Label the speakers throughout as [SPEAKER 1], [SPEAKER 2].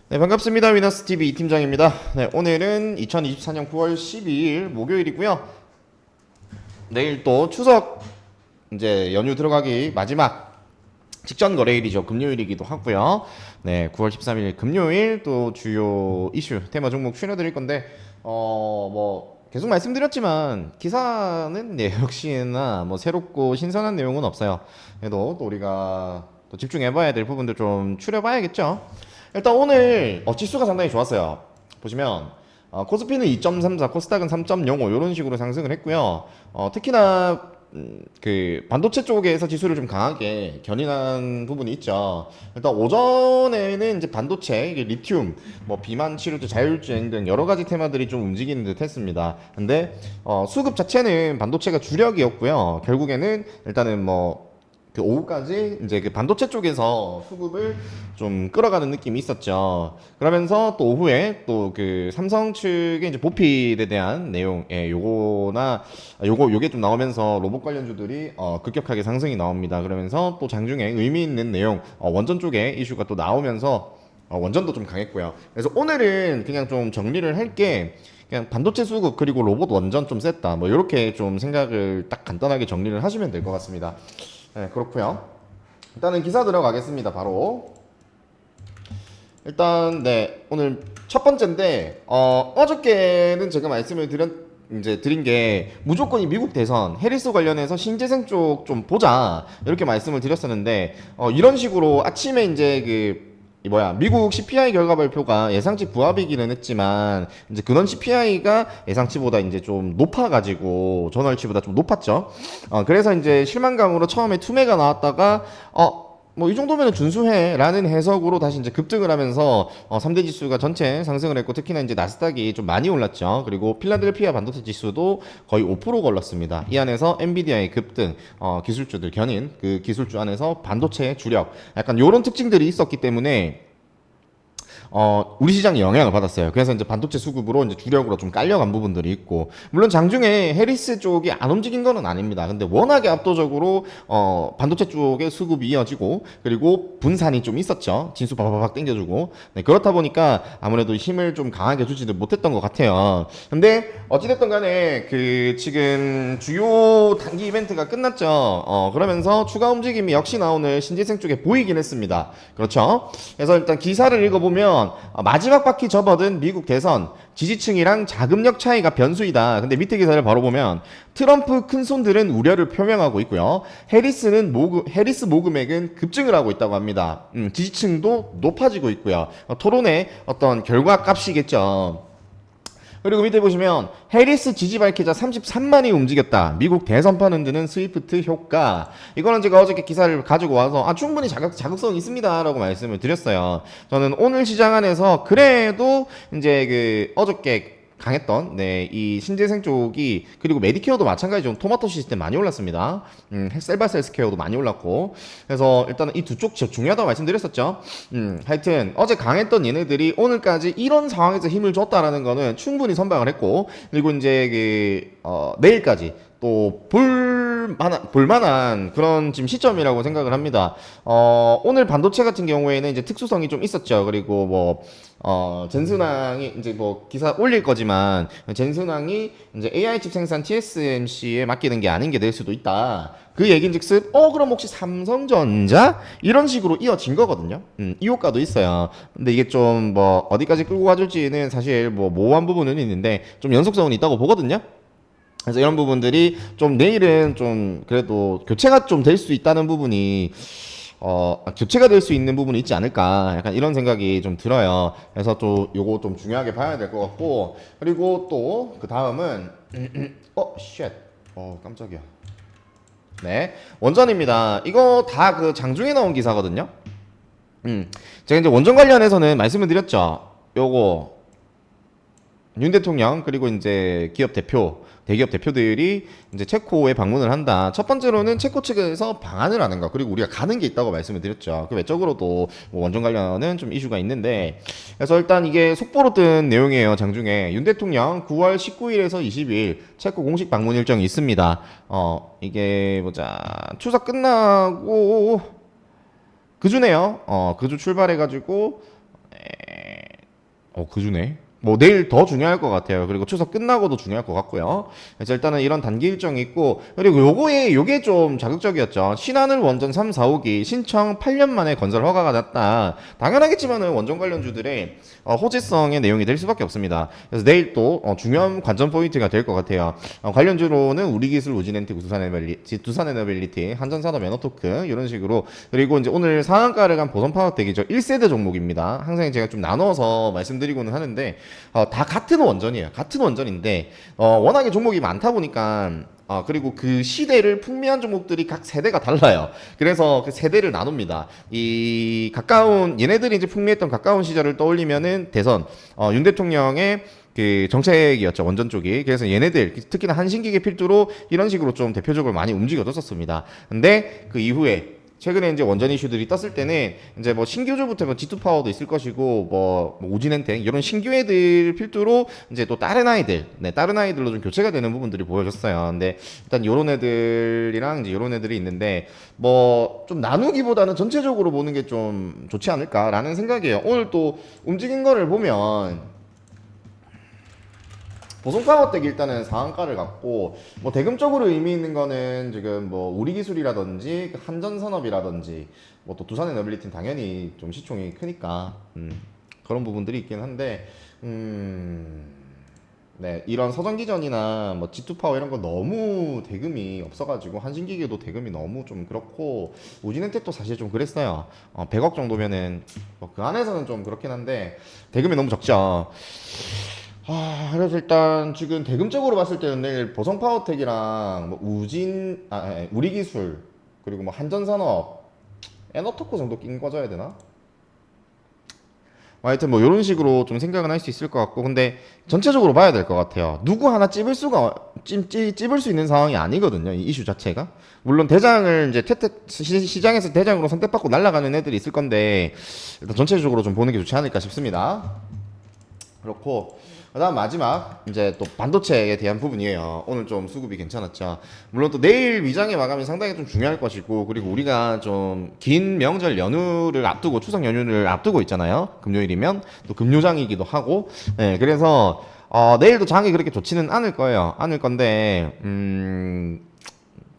[SPEAKER 1] 네, 반갑습니다. 위너스TV 이팀장입니다. 네, 오늘은 2024년 9월 12일 목요일이고요. 내일 또 추석 이제 연휴 들어가기 마지막 직전 거래일이죠. 금요일이기도 하고요. 네, 9월 13일 금요일 또 주요 이슈, 테마 종목 추려드릴 건데, 계속 말씀드렸지만, 기사는 네, 역시나 뭐 새롭고 신선한 내용은 없어요. 그래도 또 우리가 또 집중해봐야 될 부분들 좀 추려봐야겠죠. 일단 오늘 지수가 상당히 좋았어요. 보시면 코스피는 2.34, 코스닥은 3.05 이런 식으로 상승을 했고요. 특히나 그 반도체 쪽에서 지수를 좀 강하게 견인한 부분이 있죠. 일단 오전에는 이제 반도체, 이게 리튬, 뭐 비만 치료제, 자율주행 등 여러 가지 테마들이 좀 움직이는 듯했습니다. 근데 수급 자체는 반도체가 주력이었고요. 결국에는 일단은 뭐 그 오후까지 이제 그 반도체 쪽에서 수급을 좀 끌어가는 느낌이 있었죠. 그러면서 또 오후에 또 그 삼성 측의 이제 보필에 대한 내용, 요게 좀 나오면서 로봇 관련주들이 급격하게 상승이 나옵니다. 그러면서 또 장중에 의미 있는 내용, 원전 쪽에 이슈가 또 나오면서 원전도 좀 강했고요. 그래서 오늘은 그냥 좀 정리를 할게. 그냥 반도체 수급 그리고 로봇 원전 좀 셌다. 뭐 이렇게 좀 생각을 딱 간단하게 정리를 하시면 될 것 같습니다. 네, 그렇고요. 일단은 기사 들어가겠습니다. 바로 일단 네, 오늘 첫 번째인데 어저께는 제가 말씀을 드린 게 무조건 이 미국 대선 해리스 관련해서 신재생 쪽 좀 보자 이렇게 말씀을 드렸었는데 이런 식으로 아침에 이제 미국 CPI 결과 발표가 예상치 부합이기는 했지만 이제 근원 CPI가 예상치보다 이제 좀 높아가지고 전월치보다 좀 높았죠. 그래서 이제 실망감으로 처음에 투매가 나왔다가 뭐 이 정도면 준수해라는 해석으로 다시 이제 급등을 하면서 3대 지수가 전체 상승을 했고 특히나 이제 나스닥이 좀 많이 올랐죠. 그리고 필라델피아 반도체 지수도 거의 5% 걸렸습니다. 이 안에서 엔비디아의 급등, 기술주들 견인 그 기술주 안에서 반도체 주력 약간 요런 특징들이 있었기 때문에 우리 시장이 영향을 받았어요. 그래서 이제 반도체 수급으로 이제 주력으로 좀 깔려간 부분들이 있고, 물론 장중에 해리스 쪽이 안 움직인 거는 아닙니다. 근데 워낙에 압도적으로, 반도체 쪽의 수급이 이어지고, 그리고 분산이 좀 있었죠. 진수 바바박 땡겨주고. 네, 그렇다 보니까 아무래도 힘을 좀 강하게 주지도 못했던 것 같아요. 근데, 어찌됐든 간에, 지금 주요 단기 이벤트가 끝났죠. 그러면서 추가 움직임이 역시나 오늘 신재생 쪽에 보이긴 했습니다. 그렇죠? 그래서 일단 기사를 읽어보면, 마지막 바퀴 접어든 미국 대선 지지층이랑 자금력 차이가 변수이다. 근데 밑에 기사를 바로 보면 트럼프 큰손들은 우려를 표명하고 있고요. 해리스 모금액은 급증을 하고 있다고 합니다. 지지층도 높아지고 있고요. 토론의 어떤 결과값이겠죠. 그리고 밑에 보시면 해리스 지지 밝히자 33만이 움직였다. 미국 대선판 흔드는 스위프트 효과. 이거는 제가 어저께 기사를 가지고 와서 충분히 자극성 있습니다 라고 말씀을 드렸어요. 저는 오늘 시장 안에서 그래도 이제 어저께 강했던 이 신재생 쪽이 그리고 메디케어도 마찬가지죠. 토마토 시스템 많이 올랐습니다. 셀바셀스케어도 많이 올랐고 그래서 일단은 이 두 쪽 중요하다고 말씀드렸었죠. 하여튼 어제 강했던 얘네들이 오늘까지 이런 상황에서 힘을 줬다라는 거는 충분히 선방을 했고 그리고 이제 내일까지 또 볼만한 그런 지금 시점이라고 생각을 합니다. 오늘 반도체 같은 경우에는 이제 특수성이 좀 있었죠. 그리고 젠슨왕이 이제 기사 올릴 거지만, 젠슨왕이 이제 AI 칩 생산 TSMC에 맡기는 게 아닌 게 될 수도 있다. 그 얘긴즉슨, 그럼 혹시 삼성전자? 이런 식으로 이어진 거거든요. 이 효과도 있어요. 근데 이게 좀 어디까지 끌고 가줄지는 사실 모호한 부분은 있는데, 좀 연속성은 있다고 보거든요. 그래서 이런 부분들이 좀 내일은 좀 그래도 교체가 좀 될 수 있다는 부분이 교체가 될 수 있는 부분이 있지 않을까 약간 이런 생각이 좀 들어요. 그래서 또 요거 좀 중요하게 봐야 될 것 같고 그리고 또 그 다음은 쉣 깜짝이야. 네, 원전입니다. 이거 다 그 장중에 나온 기사거든요. 제가 이제 원전 관련해서는 말씀을 드렸죠. 요거 윤 대통령 그리고 이제 대기업 대표들이 이제 체코에 방문을 한다. 첫 번째로는 체코 측에서 방한을 하는 거 그리고 우리가 가는 게 있다고 말씀을 드렸죠. 그 외적으로도 원전 관련은 좀 이슈가 있는데 그래서 일단 이게 속보로 뜬 내용이에요. 장중에 윤 대통령 9월 19일에서 20일 체코 공식 방문 일정이 있습니다. 이게 추석 끝나고 그주네요. 그주 출발해가지고 그 주네. 뭐 내일 더 중요할 것 같아요. 그리고 추석 끝나고도 중요할 것 같고요. 그래서 일단은 이런 단기 일정이 있고, 그리고 요게 좀 자극적이었죠. 신한을 원전 3, 4, 5기 신청 8년 만에 건설 허가가 났다. 당연하겠지만은 원전 관련주들의 호재성의 내용이 될 수밖에 없습니다. 그래서 내일 또 중요한 관전 포인트가 될 것 같아요. 관련주로는 우리기술, 우진엔틱, 두산에너빌리티, 한전산업, 에너토크 이런 식으로. 그리고 이제 오늘 상한가를 간 보선파워텍이죠. 1세대 종목입니다. 항상 제가 좀 나눠서 말씀드리고는 하는데 다 같은 원전이에요. 같은 원전인데 워낙에 종목이 많다 보니까 그리고 그 시대를 풍미한 종목들이 각 세대가 달라요. 그래서 그 세대를 나눕니다. 이 가까운 얘네들이 이제 풍미했던 가까운 시절을 떠올리면은 대선 윤 대통령의 그 정책이었죠, 원전 쪽이. 그래서 얘네들 특히나 한신기계 필두로 이런 식으로 좀 대표적으로 많이 움직여졌었습니다. 근데 그 이후에 최근에 이제 원전 이슈들이 떴을 때는 이제 뭐 신규주부터 뭐 G2 파워도 있을 것이고 뭐 우진엔텍 이런 신규 애들 필두로 이제 또 다른 아이들, 다른 아이들로 좀 교체가 되는 부분들이 보여졌어요. 근데 일단 요런 애들이랑 이제 요런 애들이 있는데 뭐 좀 나누기보다는 전체적으로 보는 게 좀 좋지 않을까라는 생각이에요. 오늘 또 움직인 거를 보면 보송파워텍 일단은 상한가를 갖고 뭐 대금적으로 의미 있는 거는 지금 뭐 우리기술이라든지 한전산업이라든지 뭐 또 두산에너빌리티는 당연히 좀 시총이 크니까 그런 부분들이 있긴 한데 네, 이런 서전기전이나 뭐 G2파워 이런 거 너무 대금이 없어가지고 한신기계도 대금이 너무 좀 그렇고 우진엔텍도 사실 좀 그랬어요. 100억 정도면은 뭐그 안에서는 좀 그렇긴 한데 대금이 너무 적죠. 그래서 일단 지금 대금적으로 봤을 때는 내일 보성파워텍이랑 뭐 우리기술 그리고 뭐 한전산업, 에너토크 정도 낀 거져야 되나? 하여튼 뭐 이런 식으로 좀 생각은 할 수 있을 것 같고, 근데 전체적으로 봐야 될 것 같아요. 누구 하나 찝을 수 있는 상황이 아니거든요, 이 이슈 자체가. 물론 대장을 이제 시장에서 대장으로 선택받고 날아가는 애들이 있을 건데 일단 전체적으로 좀 보는 게 좋지 않을까 싶습니다. 그렇고 그다음 마지막 이제 또 반도체에 대한 부분이에요. 오늘 좀 수급이 괜찮았죠. 물론 또 내일 위장의 마감이 상당히 좀 중요할 것이고, 그리고 우리가 좀 긴 명절 연휴를 앞두고 추석 연휴를 앞두고 있잖아요. 금요일이면 또 금요장이기도 하고, 네, 그래서 내일도 장이 그렇게 좋지는 않을 거예요. 않을 건데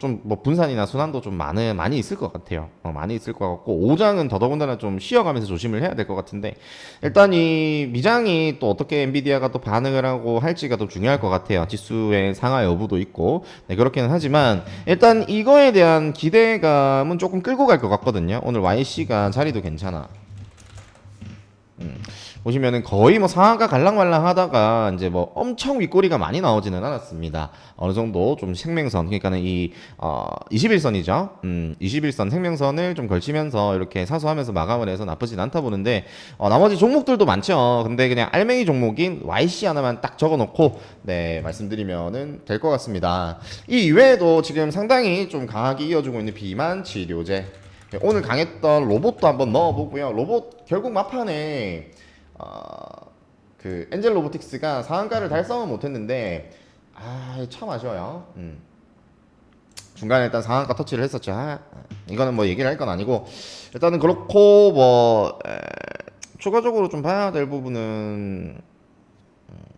[SPEAKER 1] 좀 뭐 분산이나 순환도 좀 많이 있을 것 같아요. 많이 있을 것 같고 오장은 더더군다나 좀 쉬어가면서 조심을 해야 될 것 같은데, 일단 이 미장이 또 어떻게 엔비디아가 또 반응을 하고 할지가 더 중요할 것 같아요. 지수의 상하 여부도 있고, 네, 그렇기는 하지만 일단 이거에 대한 기대감은 조금 끌고 갈 것 같거든요. 오늘 YC가 자리도 괜찮아. 보시면은 거의 뭐 상한가 갈랑말랑 하다가 이제 뭐 엄청 윗꼬리가 많이 나오지는 않았습니다. 어느 정도 좀 생명선, 그러니까는 이 21선이죠. 21선 생명선을 좀 걸치면서 이렇게 사수하면서 마감을 해서 나쁘진 않다 보는데, 나머지 종목들도 많죠. 근데 그냥 알맹이 종목인 YC 하나만 딱 적어놓고 네, 말씀드리면은 될 것 같습니다. 이 이외에도 지금 상당히 좀 강하게 이어주고 있는 비만 치료제, 오늘 강했던 로봇도 한번 넣어보고요. 로봇 결국 막판에 그 엔젤 로보틱스가 상한가를 달성은 못했는데 참 아쉬워요. 중간에 일단 상한가 터치를 했었죠. 이거는 뭐 얘기를 할 건 아니고, 일단은 그렇고 뭐 추가적으로 좀 봐야 될 부분은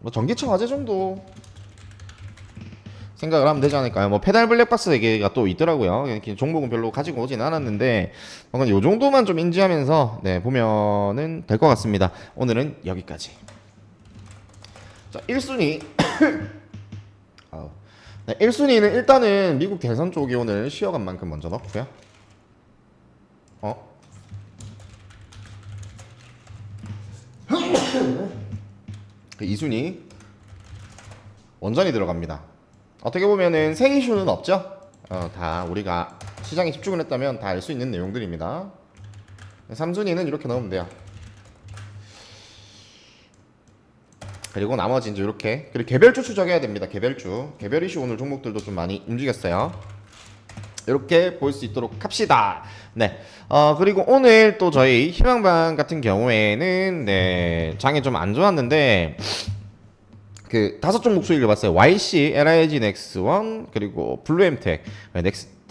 [SPEAKER 1] 뭐 전기차 화재 정도 생각을 하면 되지 않을까요? 뭐 페달 블랙박스 얘기가 또 있더라고요. 종목은 별로 가지고 오진 않았는데 요 정도만 좀 인지하면서 네, 보면은 될 것 같습니다. 오늘은 여기까지. 자, 1순위. 네, 1순위는 일단은 미국 대선 쪽이 오늘 쉬어간 만큼 먼저 넣고요. 그 2순위 원전이 들어갑니다. 어떻게 보면은 새 이슈는 없죠. 다 우리가 시장에 집중을 했다면 다 알 수 있는 내용들입니다. 3순위는 이렇게 넣으면 돼요. 그리고 나머지 이제 이렇게, 그리고 개별주 추적해야 됩니다. 개별 이슈 오늘 종목들도 좀 많이 움직였어요. 이렇게 볼 수 있도록 합시다. 네. 그리고 오늘 또 저희 희망방 같은 경우에는 네, 장이 좀 안 좋았는데 그 5종목 수익을 봤어요. YC, LIG 넥스원, 그리고 블루엠텍,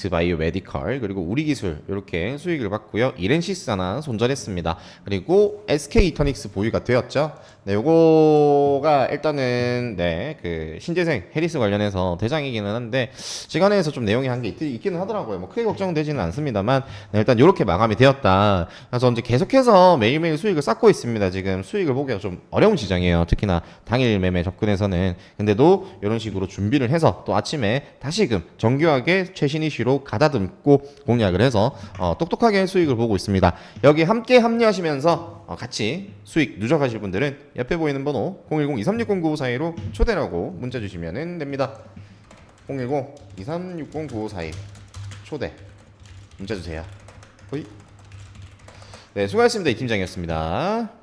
[SPEAKER 1] 바이오 메디컬 그리고 우리기술 이렇게 수익을 받고요. 이렌시스 하나 손절했습니다. 그리고 SK 이터닉스 보유가 되었죠. 네, 요거가 일단은 네, 그 신재생 해리스 관련해서 대장이기는 한데 시간에서 좀 내용이 한 게 있기는 하더라고요. 뭐 크게 걱정되지는 않습니다만 네, 일단 이렇게 마감이 되었다. 그래서 이제 계속해서 매일매일 수익을 쌓고 있습니다. 지금 수익을 보기가 좀 어려운 시장이에요. 특히나 당일 매매 접근에서는. 근데도 이런 식으로 준비를 해서 또 아침에 다시금 정교하게 최신 이슈로 가다듬고 공략을 해서 똑똑하게 수익을 보고 있습니다. 여기 함께 합류하시면서 같이 수익 누적하실 분들은 옆에 보이는 번호 010-2360-9542로 초대라고 문자 주시면 됩니다. 010-2360-9542 초대 문자 주세요. 호이. 네, 수고하셨습니다. 이 팀장이었습니다.